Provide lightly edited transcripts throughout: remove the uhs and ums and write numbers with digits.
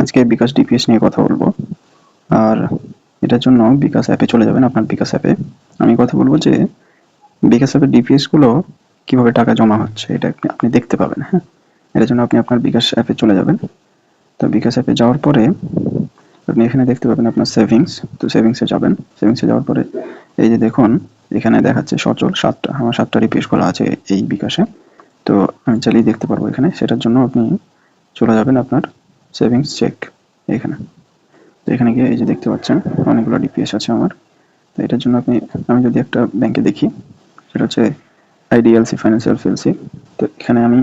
আজকে বিকাশ ডিপিএস নিয়ে কথা বলবো। আর এটার জন্য বিকাশ অ্যাপে চলে যাবেন। আপনার বিকাশ অ্যাপে আমি কথা বলবো যে বিকাশ অ্যাপে ডিপিএস গুলো কিভাবে টাকা জমা হচ্ছে এটা আপনি দেখতে পাবেন। হ্যাঁ, এটার জন্য আপনি আপনার বিকাশ অ্যাপে চলে যাবেন। তো বিকাশ অ্যাপে যাওয়ার পরে আপনি এখানে দেখতে পাবেন আপনার সেভিংস। তো সেভিংসে যাবেন। সেভিংসে যাওয়ার পরে এই যে দেখুন এখানে দেখাচ্ছে সচল 7টা, আমার 7টা ডিপিএস খোলা আছে এই বিকাশে। তো আমি চাইলেই দেখতে পারবো এখানে। সেটার জন্য আপনি চলে যাবেন আপনার সেভিংস চেক এখানে। তো এখানে গিয়ে এই যে দেখতে পাচ্ছেন অনেকগুলো ডিপিএস আছে আমার। তো এটার জন্য আমি যদি একটা ব্যাংকে দেখি, সেটা হচ্ছে আইডিএলসি ফাইন্যান্সিয়াল পিএলসি। তো এখানে আমি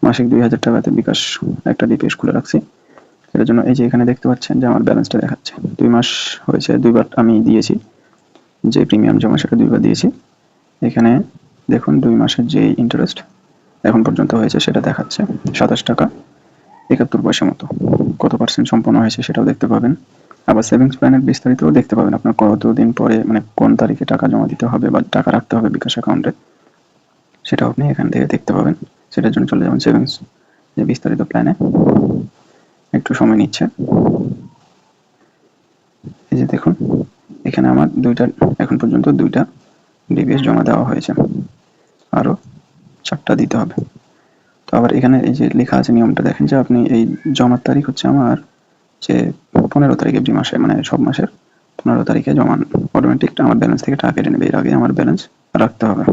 মাসিক 2000 টাকাতে বিকাশ একটা ডিপিএস খুলে রাখছি। এটার জন্য এই যে এখানে দেখতে পাচ্ছেন যে আমার ব্যালেন্সটা দেখাচ্ছে 2 মাস হয়েছে, 2বার আমি দিয়েছি যে প্রিমিয়াম জমা সেটা 2বার দিয়েছি। এখানে দেখুন 2 মাসের যে ইন্টারেস্ট এখন পর্যন্ত হয়েছে সেটা দেখাচ্ছে 27 টাকা 71 পয়সা মতো। কত পার্সেন্ট সম্পন্ন হয়েছে সেটাও দেখতে পাবেন। আবার সেভিংস প্ল্যানের বিস্তারিতও দেখতে পাবেন, আপনার কতদিন পরে মানে কোন তারিখে টাকা জমা দিতে হবে বা টাকা রাখতে হবে বিকাশ অ্যাকাউন্টে, সেটাও আপনি এখান থেকে দেখতে পাবেন। সেটার জন্য চলে যাবেন সেভিংস যে বিস্তারিত প্ল্যানে। একটু সময় নিচ্ছে। এই যে দেখুন এখানে আমার এখন পর্যন্ত 2টা ডিপিএস জমা দেওয়া হয়েছে, আরও 4টা দিতে হবে। তো আবার এখানে এই যে লেখা আছে নিয়মটা দেখেন যে আপনি এই জমার তারিখ হচ্ছে আমার যে 15 তারিখ এভরি মাসে, মানে সব মাসের 15 তারিখে জমা অটোমেটিক আমার ব্যালেন্স থেকে টাকা কেটে নেবে। এর আগে আমার ব্যালেন্স রাখতে হবে।